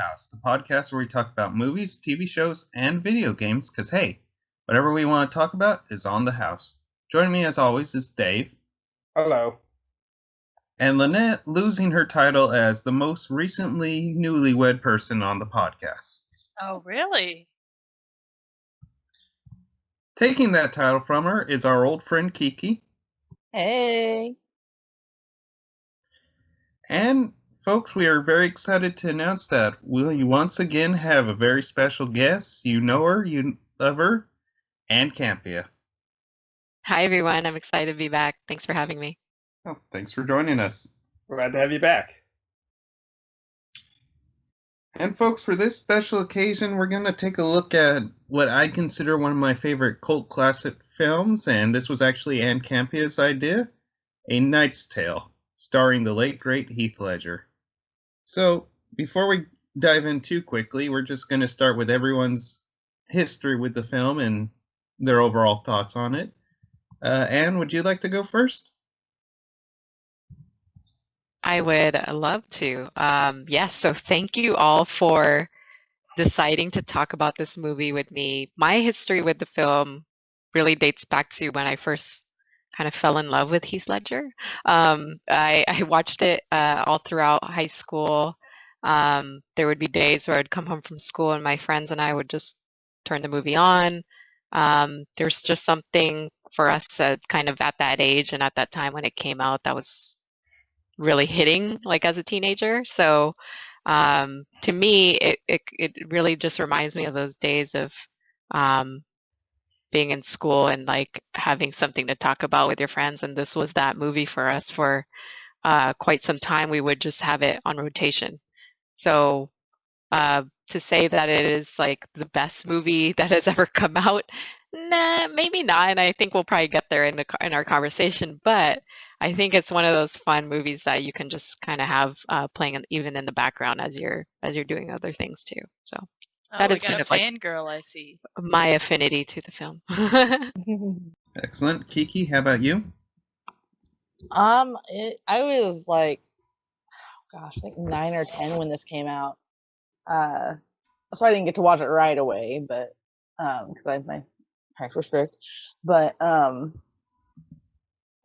House, the podcast where we talk about movies, TV shows, and video games, because hey, whatever we want to talk about is on the house. Joining me as always is Dave. Hello. And Lynette losing her title as the most recently newlywed person on the podcast. Oh, really? Taking that title from her is our old friend Kiki. Hey. And folks, we are very excited to announce that we once again have a very special guest. You know her, you love her, and Campea. Hi, everyone. I'm excited to be back. Thanks for having me. Oh, thanks for joining us. Glad to have you back. And folks, for this special occasion, we're going to take a look at what I consider one of my favorite cult classic films, and this was actually Anne Campea's idea, A Knight's Tale, starring the late, great Heath Ledger. So, before we dive in too quickly, we're just going to start with everyone's history with the film and their overall thoughts on it. Anne, would you like to go first? I would love to. Yes, so thank you all for deciding to talk about this movie with me. My history with the film really dates back to when I first kind of fell in love with Heath Ledger. I watched it all throughout high school. There would be days where I'd come home from school and my friends and I would just turn the movie on. There's just something for us kind of at that age and at that time when it came out that was really hitting like as a teenager. So to me, it really just reminds me of those days of being in school and like having something to talk about with your friends. And this was that movie for us for quite some time. We would just have it on rotation. So to say that it is like the best movie that has ever come out, nah, maybe not. And I think we'll probably get there in our conversation. But I think it's one of those fun movies that you can just kind of have playing even in the background as you're doing other things too. So that is kind of like fangirl, I see. my affinity to the film. Excellent. Kiki, how about you? I was like, gosh, I think 9 or 10 when this came out. So I didn't get to watch it right away, but because my parents were strict. But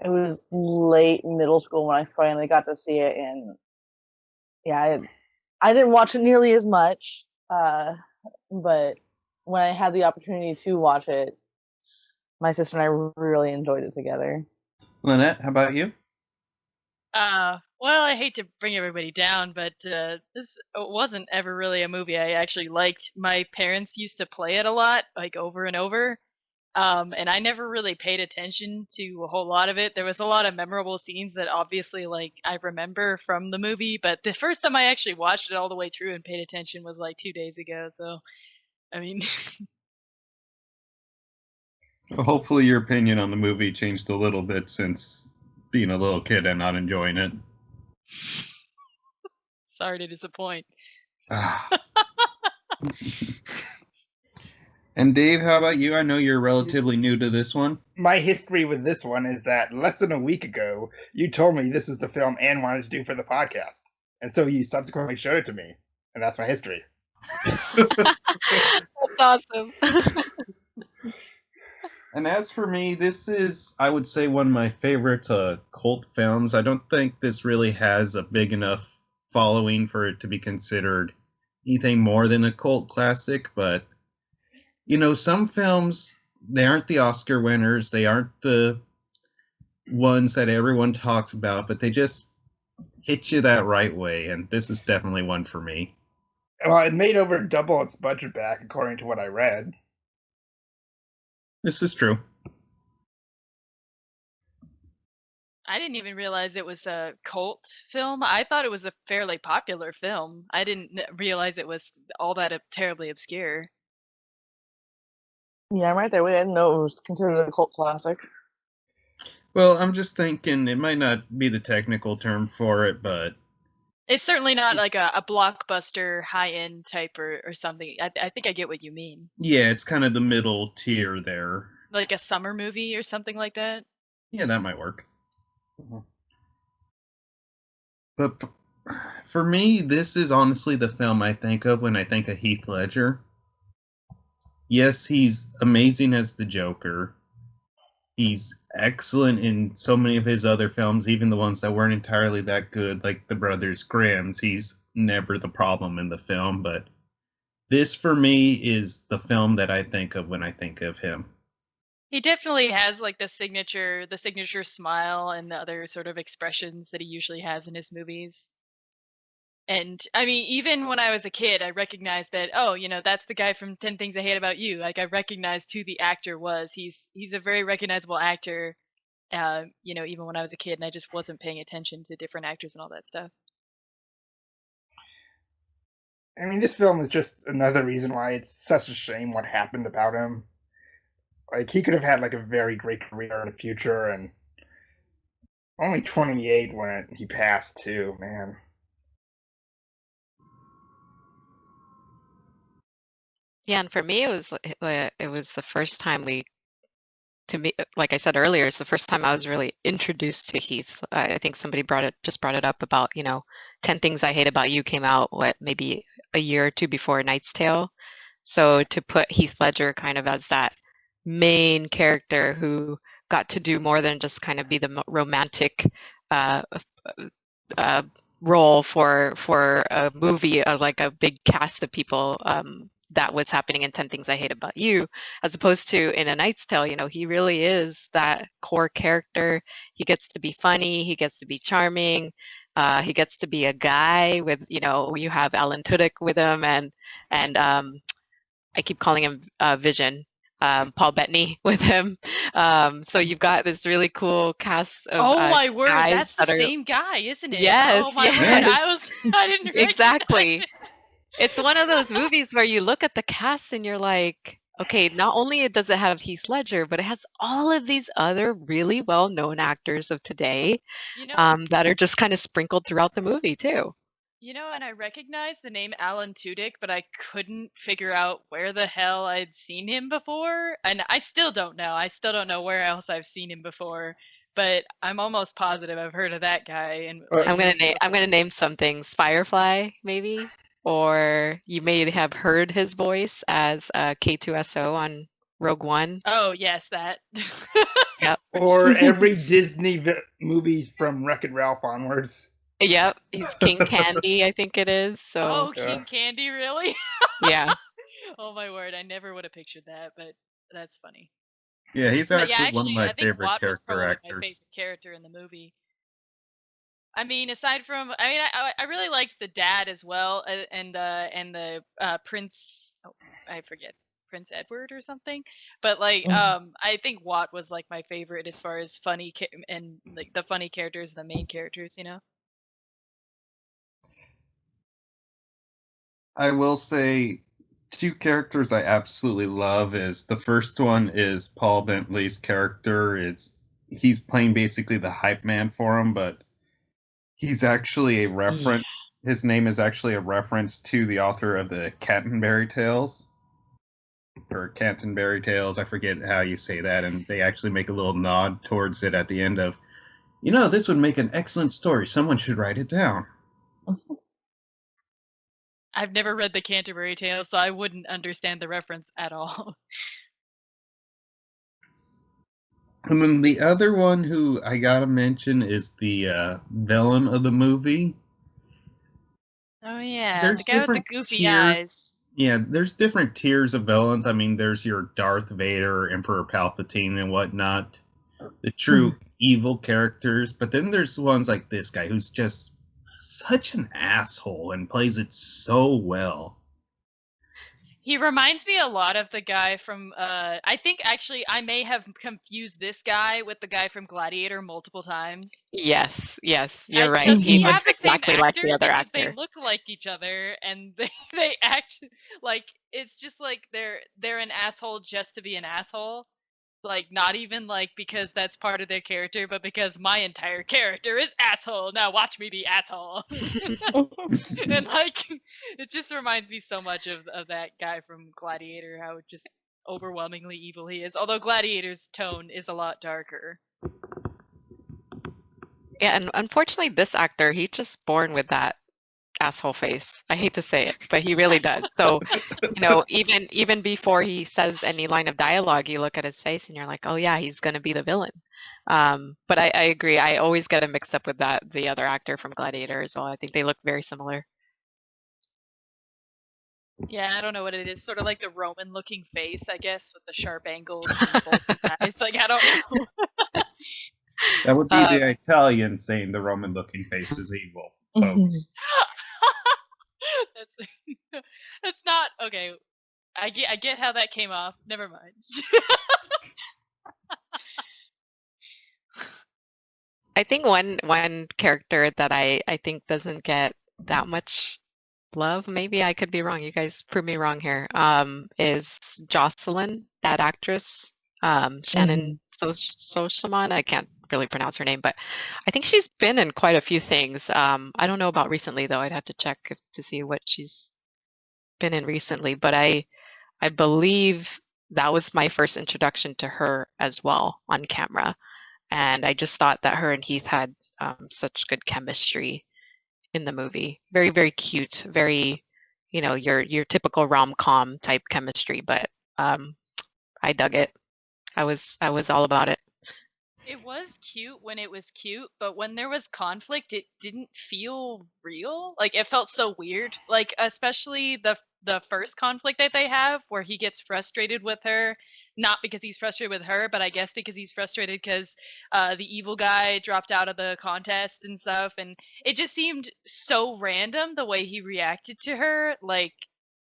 it was late middle school when I finally got to see it, and yeah, I didn't watch it nearly as much. But when I had the opportunity to watch it, my sister and I really enjoyed it together. Lynette, how about you? Well, I hate to bring everybody down, but this wasn't ever really a movie I actually liked. My parents used to play it a lot, like over and over. And I never really paid attention to a whole lot of it. There was a lot of memorable scenes that obviously like I remember from the movie, but the first time I actually watched it all the way through and paid attention was like 2 days ago. So, I mean, Well, hopefully your opinion on the movie changed a little bit since being a little kid and not enjoying it. sorry to disappoint. And Dave, how about you? I know you're relatively new to this one. My history with this one is that less than a week ago, you told me this is the film Anne wanted to do for the podcast. And so you subsequently showed it to me. And that's my history. That's awesome. And as for me, this is, I would say, one of my favorite cult films. I don't think this really has a big enough following for it to be considered anything more than a cult classic, but you know, some films, they aren't the Oscar winners, they aren't the ones that everyone talks about, but they just hit you that right way, and this is definitely one for me. Well, it made over double its budget back, according to what I read. This is true. I didn't even realize it was a cult film. I thought it was a fairly popular film. I didn't realize it was all that terribly obscure. Yeah, I'm right there. We didn't know it was considered a cult classic. Well, I'm just thinking it might not be the technical term for it, but it's certainly not like a blockbuster high-end type or something. I think I get what you mean. Yeah, it's kind of the middle tier there. Like a summer movie or something like that? Yeah, that might work. Mm-hmm. But For me, this is honestly the film I think of when I think of Heath Ledger. Yes, he's amazing as the Joker. He's excellent in so many of his other films, even the ones that weren't entirely that good, like The Brothers Grimm's. He's never the problem in the film, but this for me is the film that I think of when I think of him. He definitely has like the signature smile and the other sort of expressions that he usually has in his movies. And I mean, even when I was a kid, I recognized that, oh, that's the guy from 10 Things I Hate About You. Like I recognized who the actor was. He's a very recognizable actor. Even when I was a kid and I just wasn't paying attention to different actors and all that stuff. I mean, this film is just another reason why it's such a shame what happened about him. Like, he could have had like a very great career in the future, and only 28 when he passed too, man. Yeah, and for me, it was the first time to me, like I said earlier, it's the first time I was really introduced to Heath. I think somebody just brought it up about 10 Things I Hate About You came out maybe a year or two before Knight's Tale. So to put Heath Ledger kind of as that main character who got to do more than just kind of be the romantic uh, uh, role for a movie of like a big cast of people, that was happening in 10 Things I Hate About You, as opposed to in A Knight's Tale, he really is that core character. He gets to be funny, he gets to be charming, he gets to be a guy with, you have Alan Tudyk with him, and I keep calling him Vision, Paul Bettany with him. So you've got this really cool cast of Oh my word, guys that's the that are, same guy, isn't it? yes, Oh my word, yes, I didn't recognize exactly. it. It's one of those movies where you look at the cast and you're like, okay, not only does it have Heath Ledger, but it has all of these other really well-known actors of today, You know, that are just kind of sprinkled throughout the movie too. and I recognized the name Alan Tudyk, but I couldn't figure out where the hell I'd seen him before, and I still don't know. I still don't know where else I've seen him before, but I'm almost positive I've heard of that guy and like movies I'm gonna before. name some things. Firefly, maybe, or you may have heard his voice as K2SO on Rogue One. Oh yes, that. Yep, Or every Disney movie from Wreck-It Ralph onwards. yep. He's King Candy, I think it is. So Oh, Yeah. King Candy, really? yeah. Oh my word, I never would have pictured that, but that's funny. Yeah, he's But yeah, actually one of actually, my I think favorite Watt was character probably my actors. favorite character in the movie. I mean, aside from, I mean, I really liked the dad as well, and the Prince. Oh, I forget, Prince Edward or something. But like, I think Watt was like my favorite as far as funny and like the funny characters, the main characters. I will say two characters I absolutely love is the first one is Paul Bentley's character. He's playing basically the hype man for him, but he's actually a Yeah. reference. His name is actually a reference to the author of the Canterbury Tales or Canterbury Tales. I forget how you say that, and they actually make a little nod towards it at the end of, this would make an excellent story. Someone should write it down. I've never read the Canterbury Tales, so I wouldn't understand the reference at all. And then the other one who I gotta mention is the villain of the movie. Oh yeah, the There's guy with the different goofy eyes. tiers. Yeah, there's different tiers of villains. I mean, there's your Darth Vader, Emperor Palpatine, and whatnot, the true evil characters. But then there's ones like this guy who's just such an asshole and plays it so well. He reminds me a lot of the guy from I think actually I may have confused this guy with the guy from Gladiator multiple times. Yes, yes, I you're right. does He he looks have the same exactly like the actor? other Because they actor. look like each other and they act like it's just like they're an asshole just to be an asshole. Like not even like because that's part of their character, but because my entire character is asshole. Now watch me be asshole. And like it just reminds me so much of that guy from Gladiator, how just overwhelmingly evil he is. Although Gladiator's tone is a lot darker. Yeah, and unfortunately, this actor, he's just born with that asshole face. I hate to say it, but he really does. So, even before he says any line of dialogue, you look at his face and you're like, oh yeah, he's gonna be the villain. But I agree. I always get him mixed up with the other actor from Gladiator as well. I think they look very similar. Yeah, I don't know what it is. Sort of like the Roman-looking face, I guess, with the sharp angles and bulky eyes. Like, I don't know. That would be the Italian saying the Roman-looking face is evil, folks. That's not okay. I get how that came off. Never mind. I think one character that I think doesn't get that much love, maybe I could be wrong, you guys prove me wrong here, is Jocelyn, that actress, Shannon Sossamon. I can't really pronounce her name, but I think she's been in quite a few things. I don't know about recently though. I'd have to check to see what she's been in recently, but I believe that was my first introduction to her as well on camera. And I just thought that her and Heath had such good chemistry in the movie. Very, very cute. Very, your typical rom-com type chemistry. But I dug it. I was all about it. It was cute when it was cute, but when there was conflict, it didn't feel real. Like, it felt so weird. Like, especially the first conflict that they have, where he gets frustrated with her, not because he's frustrated with her, but I guess because he's frustrated because the evil guy dropped out of the contest and stuff, and it just seemed so random the way he reacted to her. Like,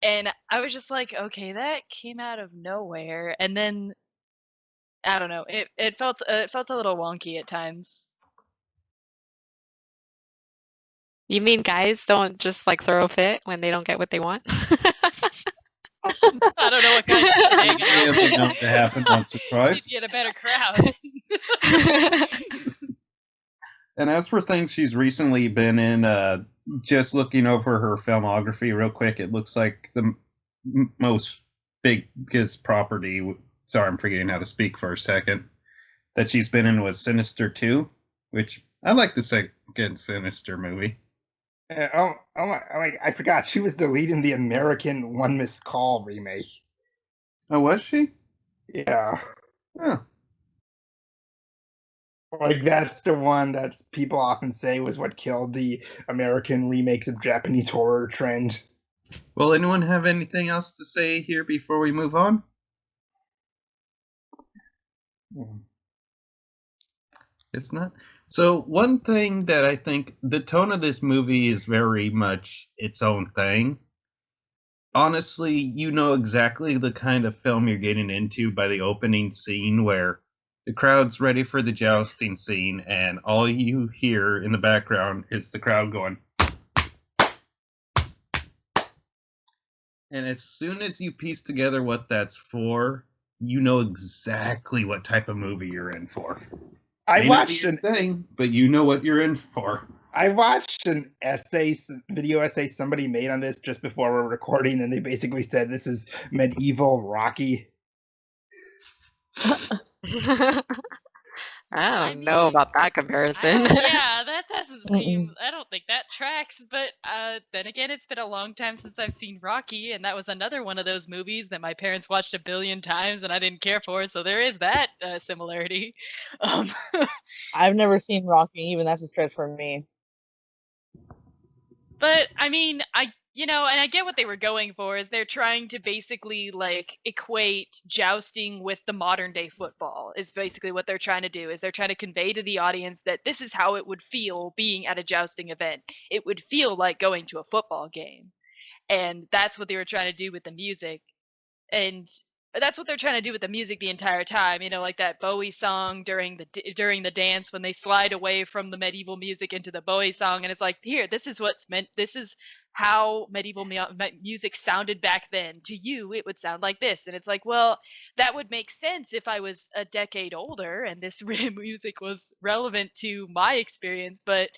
and I was just like, okay, that came out of nowhere, and then I don't know. It felt a little wonky at times. You mean guys don't just like throw a fit when they don't get what they want? I don't know what guys are hanging out Really known to happen once or twice. You'd get a better crowd. And as for things she's recently been in, just looking over her filmography real quick, it looks like the most biggest property. Sorry, I'm forgetting how to speak for a second. That she's been in was Sinister 2, which I like the second Sinister movie. I forgot she was the lead in the American One Missed Call remake. Oh, was she? Yeah. Oh. Like, that's the one that people often say was what killed the American remakes of Japanese horror trend. Well, anyone have anything else to say here before we move on? It's not. So one thing that I think the tone of this movie is very much its own thing. Honestly, you know exactly the kind of film you're getting into by the opening scene where the crowd's ready for the jousting scene and all you hear in the background is the crowd going. And as soon as you piece together what that's for, you know exactly what type of movie you're in for. I watched an thing, but you know what you're in for. I watched an video essay somebody made on this just before we're recording, and they basically said this is medieval Rocky. I don't know about that comparison. Yeah, that doesn't seem. I don't think that tracks. But then again, it's been a long time since I've seen Rocky, and that was another one of those movies that my parents watched a billion times, and I didn't care for. So there is that similarity. I've never seen Rocky, even that's a stretch for me. But I mean, and I get what they were going for, is they're trying to basically like equate jousting with the modern day football, is basically what they're trying to do, is they're trying to convey to the audience that this is how it would feel being at a jousting event. It would feel like going to a football game. And that's what they were trying to do with the music. And that's what they're trying to do with the music the entire time, like that Bowie song during the dance when they slide away from the medieval music into the Bowie song, and it's like, here, this is what's meant. This is how medieval music sounded back then. To you, it would sound like this, and it's like, well, that would make sense if I was a decade older and this music was relevant to my experience, but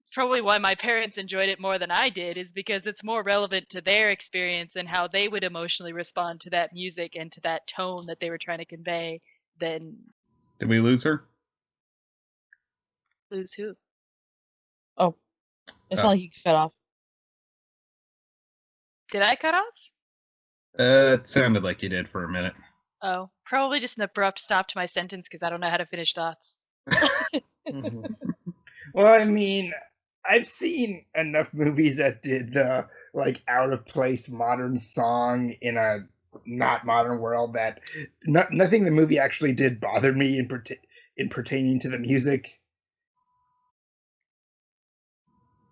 it's probably why my parents enjoyed it more than I did, is because it's more relevant to their experience and how they would emotionally respond to that music and to that tone that they were trying to convey than. Did we lose her? Lose who? Oh, it's not like you cut off. Did I cut off? It sounded like you did for a minute. Oh, probably just an abrupt stop to my sentence because I don't know how to finish thoughts. Mhm. Well, I mean, I've seen enough movies that did the like out of place modern song in a not modern world that nothing in the movie actually did bother me in pertaining to the music.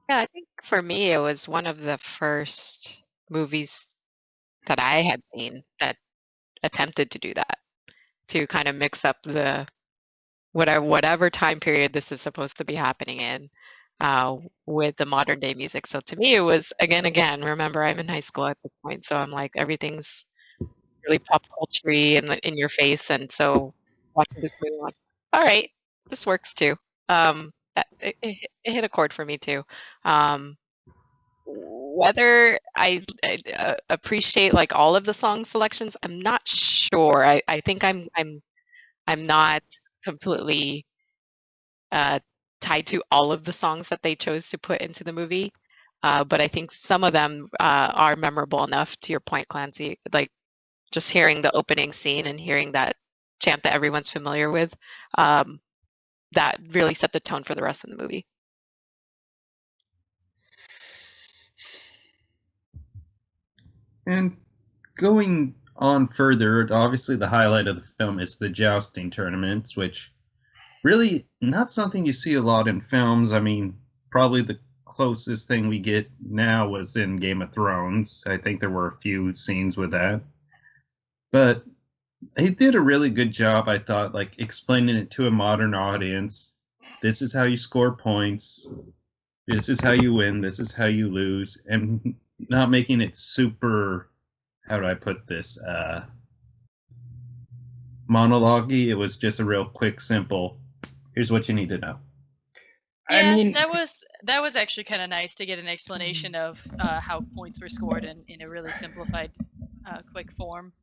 Yeah, I think for me, it was one of the first movies that I had seen that attempted to do that, to kind of mix up the whatever time period this is supposed to be happening in with the modern day music. So to me, it was again. Remember, I'm in high school at this point, so I'm like everything's really pop culture-y and in your face, and so watching this movie, I'm like, all right, this works too. It hit a chord for me too. Whether I appreciate like all of the song selections, I'm not sure. I think I'm not completely tied to all of the songs that they chose to put into the movie, but I think some of them are memorable enough. To your point, Clancy, like just hearing the opening scene and hearing that chant that everyone's familiar with, that really set the tone for the rest of the movie. And going on further, obviously the highlight of the film is the jousting tournaments, which really not something you see a lot in films. I mean, probably the closest thing we get now was in Game of Thrones. I think there were a few scenes with that. But he did a really good job, I thought, like explaining it to a modern audience. This is how you score points. This is how you win. This is how you lose. And not making it super, how do I put this, monologue-y. It was just a real quick, simple, here's what you need to know. I Yeah, mean, that was actually kind of nice to get an explanation of how points were scored in a really simplified, quick form.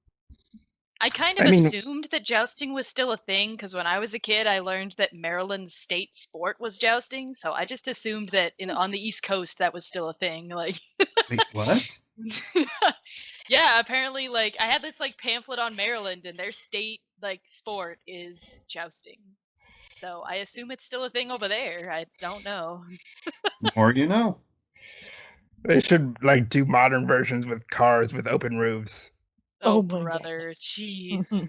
I kind of I mean, assumed that jousting was still a thing because when I was a kid, I learned that Maryland's state sport was jousting. So I just assumed that on the East Coast that was still a thing. Like, Wait, what? yeah, apparently, like I had this like pamphlet on Maryland, and their state like sport is jousting. So I assume it's still a thing over there. I don't know. More you know. they should like do modern versions with cars with open roofs. Oh, Oh my God. brother, jeez.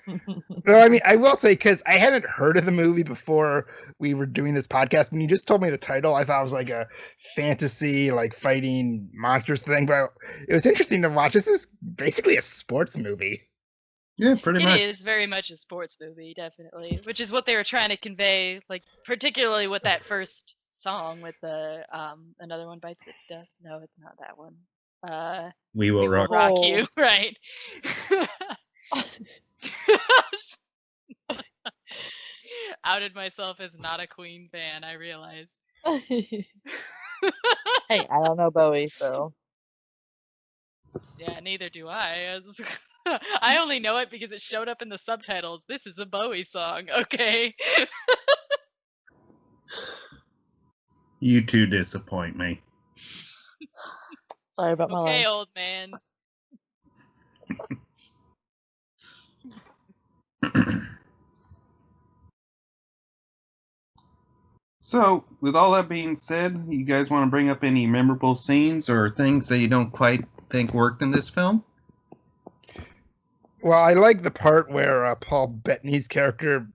No, I mean, I will say, because I hadn't heard of the movie before we were doing this podcast. When you just told me the title, I thought it was like a fantasy, like fighting monsters thing. But it was interesting to watch. This is basically a sports movie. Yeah, pretty It much. is very much a sports movie, definitely, which is what they were trying to convey, like particularly with that first song with the another one bites the dust. No, it's not that one. We will We will rock. rock Oh. you, right? Outed myself as not a Queen fan, I realized. Hey, I don't know Bowie, so Yeah, neither do I. I only know it because it showed up in the subtitles. This is a Bowie song, okay? You two disappoint me. sorry about my Okay, life. old man. So, with all that being said, you guys want to bring up any memorable scenes or things that you don't quite think worked in this film? Well, I like the part where Paul Bettany's character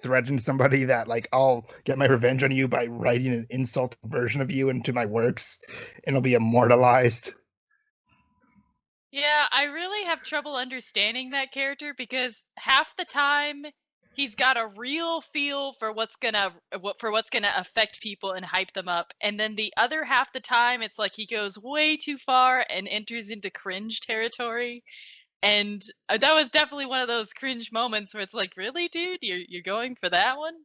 threatens somebody that, like, I'll get my revenge on you by writing an insulting version of you into my works, and it'll be immortalized. Yeah, I really have trouble understanding that character because half the time he's got a real feel for what's gonna affect people and hype them up, and then the other half the time it's like he goes way too far and enters into cringe territory. And that was definitely one of those cringe moments where it's like, really, dude, you're going for that one.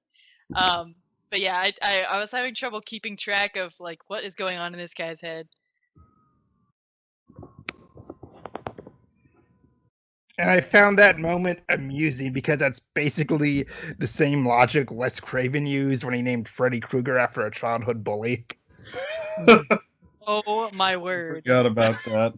Um, but yeah, I was having trouble keeping track of like what is going on in this guy's head. And I found that moment amusing because that's basically the same logic Wes Craven used when he named Freddy Krueger after a childhood bully. Oh my word. Forgot about that.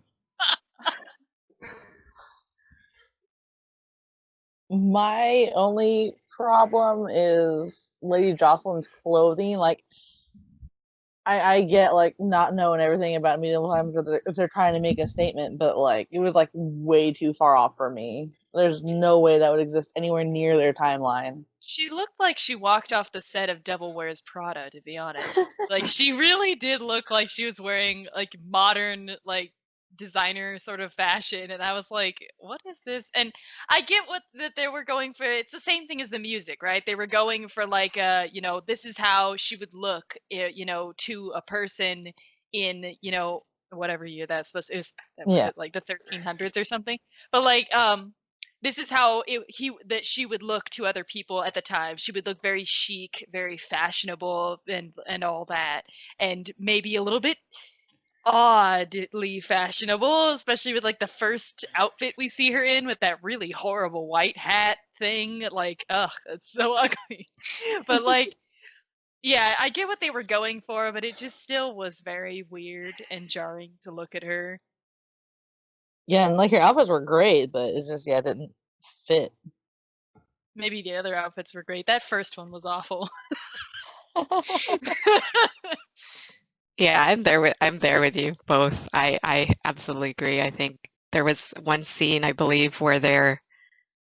My only problem is Lady Jocelyn's clothing. Like, I get like not knowing everything about medieval times if they're trying to make a statement, but like it was like way too far off for me. There's no way that would exist anywhere near their timeline. She looked like she walked off the set of Devil Wears Prada, to be honest. Like, she really did look like she was wearing like modern, like, designer sort of fashion, and I was like, what is this? And I get what that they were going for. It's the same thing as the music, right? They were going for like, this is how she would look, to a person in, whatever year that's supposed to, that was Yeah. it, like the 1300s or something. But like, this is how that she would look to other people at the time. She would look very chic, very fashionable, and all that, and maybe a little bit oddly fashionable, especially with like the first outfit we see her in with that really horrible white hat thing. Like, ugh, it's so ugly. But like, yeah, I get what they were going for, but it just still was very weird and jarring to look at her. Yeah, and like her outfits were great, but it just it didn't fit. Maybe the other outfits were great. That first one was awful. Yeah, I'm there with you both. I absolutely agree. I think there was one scene, I believe, where they're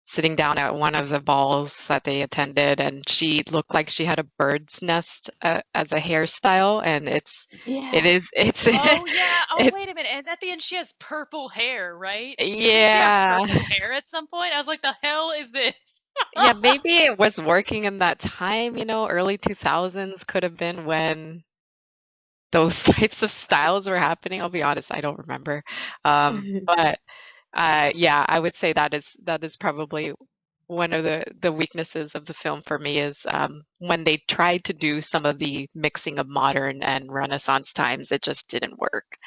sitting down at one of the balls that they attended, and she looked like she had a bird's nest as a hairstyle, and it's Oh yeah. Oh it's wait a minute. And at the end, she has purple hair, right? Doesn't she have yeah. purple hair at some point? I was like, the hell is this? Yeah, maybe it was working in that time, early 2000s could have been when those types of styles were happening. I'll be honest, I don't remember. But yeah, I would say that is probably one of the weaknesses of the film for me is when they tried to do some of the mixing of modern and Renaissance times, it just didn't work.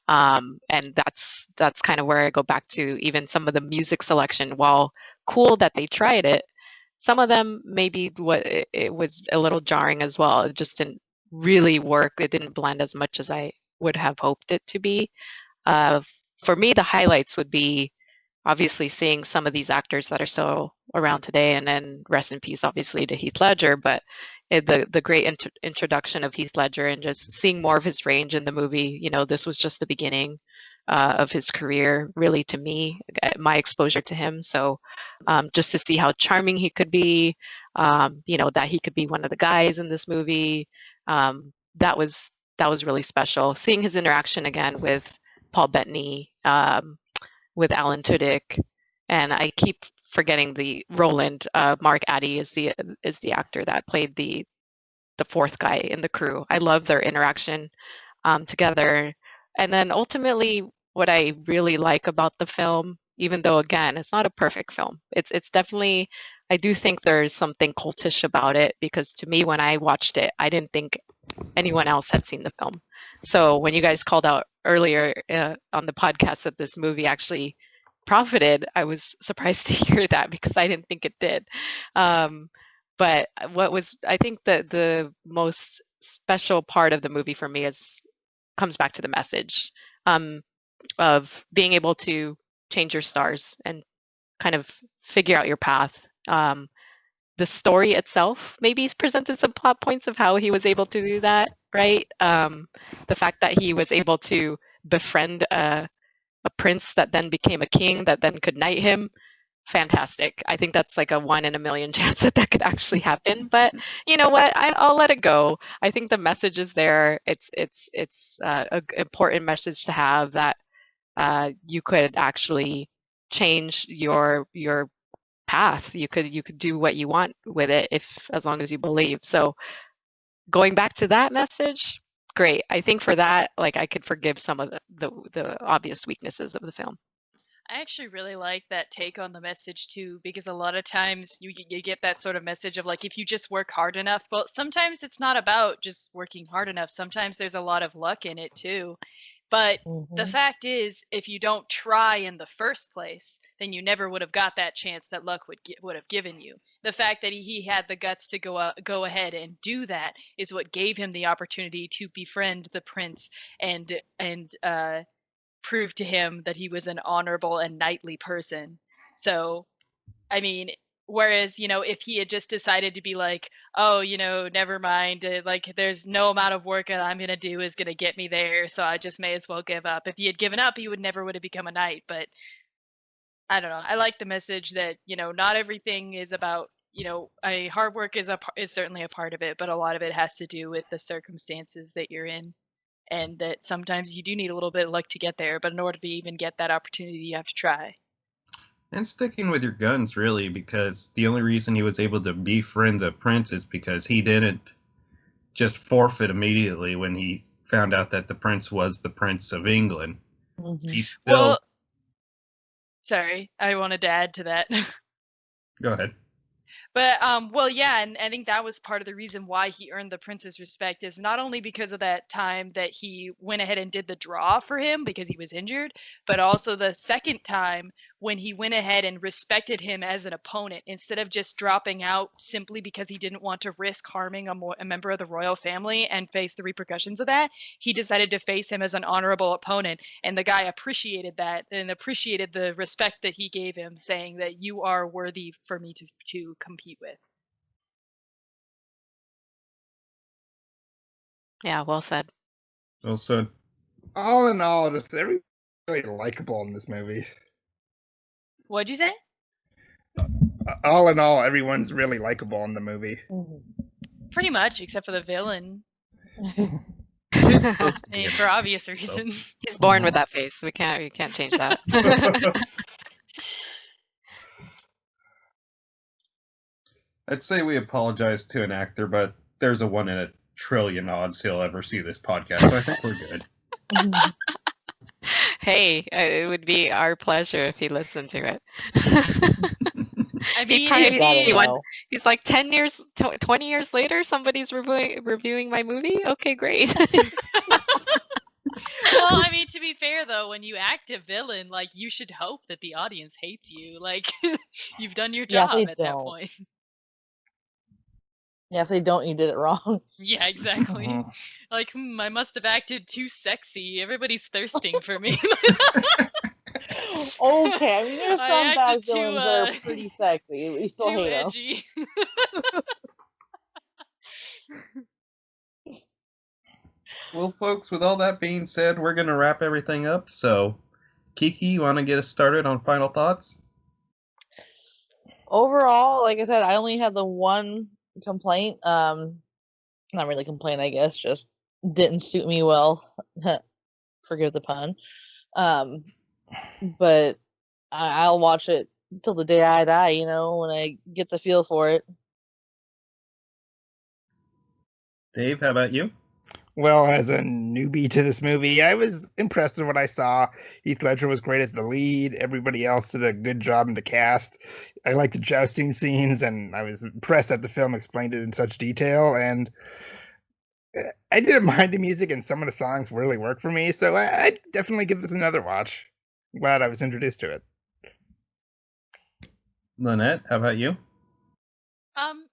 And that's kind of where I go back to even some of the music selection. While cool that they tried it, some of them maybe it was a little jarring as well. It just didn't really work. It didn't blend as much as I would have hoped it to be. Uh, for me, the highlights would be obviously seeing some of these actors that are still around today, and then rest in peace, obviously, to Heath Ledger. But the great introduction of Heath Ledger and just seeing more of his range in the movie. This was just the beginning of his career, really, to me, my exposure to him. So just to see how charming he could be, that he could be one of the guys in this movie, that was really special. Seeing his interaction again with Paul Bettany, with Alan Tudyk, and I keep forgetting the Roland. Mark Addy is the actor that played the fourth guy in the crew. I love their interaction together, and then ultimately, what I really like about the film, even though again it's not a perfect film, it's definitely. I do think there's something cultish about it because to me, when I watched it, I didn't think anyone else had seen the film. So when you guys called out earlier on the podcast that this movie actually profited, I was surprised to hear that because I didn't think it did. Um, but I think the most special part of the movie for me comes back to the message um, of being able to change your stars and kind of figure out your path. The story itself maybe presented some plot points of how he was able to do that, right? The fact that he was able to befriend a prince that then became a king that then could knight him, fantastic. I think that's like a 1 in a million chance that could actually happen. But you know what? I'll let it go. I think the message is there. It's an important message to have that you could actually change your path. You could do what you want with it if as long as you believe. So going back to that message, great. I think for that, like I could forgive some of the obvious weaknesses of the film. I actually really like that take on the message too, because a lot of times you get that sort of message of like, if you just work hard enough. Well, sometimes it's not about just working hard enough. Sometimes there's a lot of luck in it too. But the Mhm. fact is, if you don't try in the first place, then you never would have got that chance that luck would have given you. The fact that he had the guts to go ahead and do that is what gave him the opportunity to befriend the prince and prove to him that he was an honorable and knightly person. So, I mean, Whereas, if he had just decided to be like, oh, never mind, like there's no amount of work that I'm going to do is going to get me there, so I just may as well give up. If he had given up, he would have become a knight. But I don't know. I like the message that, not everything is about, hard work is certainly a part of it, but a lot of it has to do with the circumstances that you're in. And that sometimes you do need a little bit of luck to get there, but in order to even get that opportunity, you have to try. And sticking with your guns, really, because the only reason he was able to befriend the prince is because he didn't just forfeit immediately when he found out that the prince was the Prince of England. Mhm. He still... Sorry, I wanted to add to that. Go ahead. But yeah, and I think that was part of the reason why he earned the prince's respect, is not only because of that time that he went ahead and did the draw for him because he was injured, but also the second time when he went ahead and respected him as an opponent instead of just dropping out simply because he didn't want to risk harming a member of the royal family and face the repercussions of that. He decided to face him as an honorable opponent, and the guy appreciated that and appreciated the respect that he gave him, saying that you are worthy for me to compete with. Yeah, well said. Well said. All in all, just everybody really likable in this movie. What'd you say? All in all, everyone's really likable in the movie. Mhm. Pretty much, except for the villain. He's supposed to I be mean, in for it, obvious so. reasons. He's born with that face. We can't change that. I'd say we apologize to an actor, but there's a 1 in a trillion odds he'll ever see this podcast, so I think we're good. Hey, it would be our pleasure if he listened to it. I He mean, probably if Gotta he, know. He's like 10 years, 20 years later, somebody's reviewing my movie? Okay, great. well, I mean, to be fair though, when you act a villain, like you should hope that the audience hates you. Like you've done your Yeah, if they job at that don't. point. Yeah, if they don't, you did it wrong. Yeah, exactly. Mhm. Like, I must have acted too sexy. Everybody's thirsting for me. Okay, I mean, there's I some bad acted too, villains that are pretty sexy. We still too hate them. edgy. Well, folks, with all that being said, we're going to wrap everything up. So, Kiki, you want to get us started on final thoughts? Overall, like I said, I only had the one complaint. Not really complaint, I guess, just didn't suit me well. Forgive the pun. But I'll watch it till the day I die, when I get the feel for it. Dave, how about you? Well, as a newbie to this movie, I was impressed with what I saw. Heath Ledger was great as the lead. Everybody else did a good job in the cast. I liked the jousting scenes, and I was impressed that the film explained it in such detail. And I didn't mind the music, and some of the songs really worked for me. So I'd definitely give this another watch. I'm glad I was introduced to it. Lynette, how about you?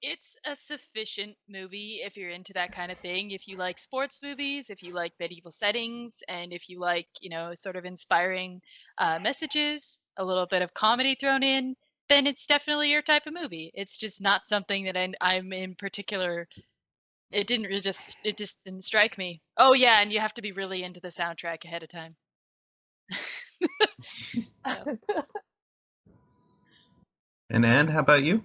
It's a sufficient movie if you're into that kind of thing. If you like sports movies, if you like medieval settings, and if you like, sort of inspiring messages, a little bit of comedy thrown in, then it's definitely your type of movie. It's just not something that I'm in particular. It just didn't strike me. Oh yeah, and you have to be really into the soundtrack ahead of time. So. And Anne, how about you?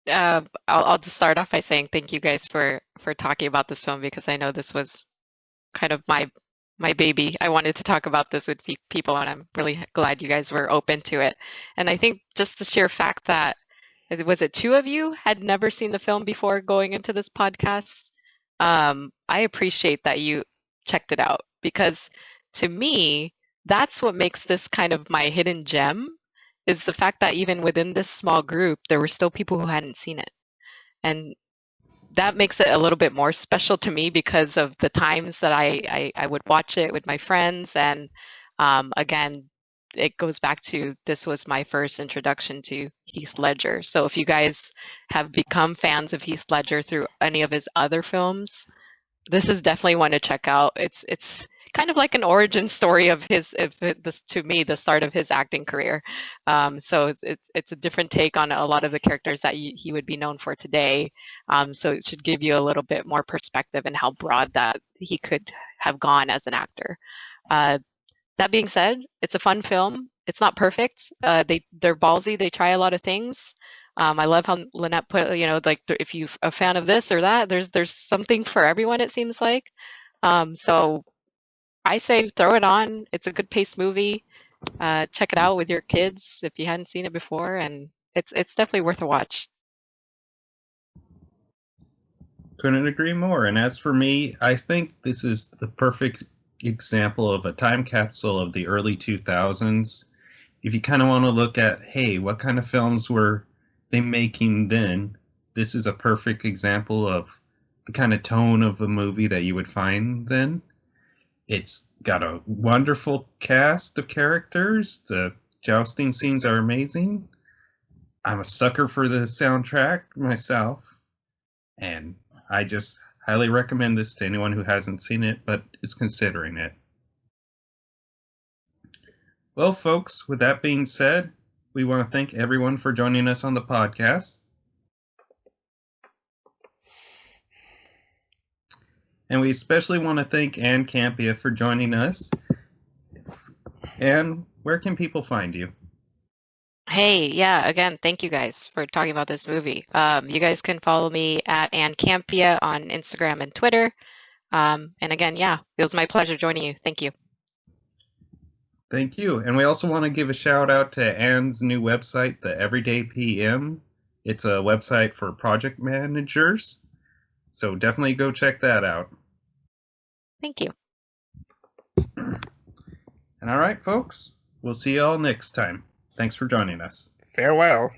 I'll just start off by saying thank you guys for talking about this film, because I know this was kind of my baby. I wanted to talk about this with people, and I'm really glad you guys were open to it. And I think just the sheer fact that, was it 2 of you had never seen the film before going into this podcast? I appreciate that you checked it out, because to me, that's what makes this kind of my hidden gem, is the fact that even within this small group, there were still people who hadn't seen it. And that makes it a little bit more special to me because of the times that I would watch it with my friends. And again, it goes back to, this was my first introduction to Heath Ledger. So if you guys have become fans of Heath Ledger through any of his other films, this is definitely one to check out. It's kind of like an origin story of his, this to me, the start of his acting career. So it's a different take on a lot of the characters that he would be known for today. So it should give you a little bit more perspective and how broad that he could have gone as an actor. That being said, it's a fun film. It's not perfect. They're ballsy. They try a lot of things. I love how Lynette put, like if you're a fan of this or that, there's something for everyone, it seems like. So I say throw it on. It's a good paced movie. Check it out with your kids if you hadn't seen it before, and it's definitely worth a watch. Couldn't agree more. And as for me, I think this is the perfect example of a time capsule of the early 2000s. If you kind of want to look at, hey, what kind of films were they making then? This is a perfect example of the kind of tone of a movie that you would find then. It's got a wonderful cast of characters. The jousting scenes are amazing. I'm a sucker for the soundtrack myself. And I just highly recommend this to anyone who hasn't seen it but is considering it. Well, folks, with that being said, we want to thank everyone for joining us on the podcast. And we especially want to thank Anne Campea for joining us. Anne, where can people find you? Hey, yeah, again, thank you guys for talking about this movie. You guys can follow me at Ann Campea on Instagram and Twitter. And again, yeah, it was my pleasure joining you. Thank you. Thank you. And we also want to give a shout out to Anne's new website, the Everyday PM. It's a website for project managers. So definitely go check that out. Thank you. And all right, folks, we'll see you all next time. Thanks for joining us. Farewell.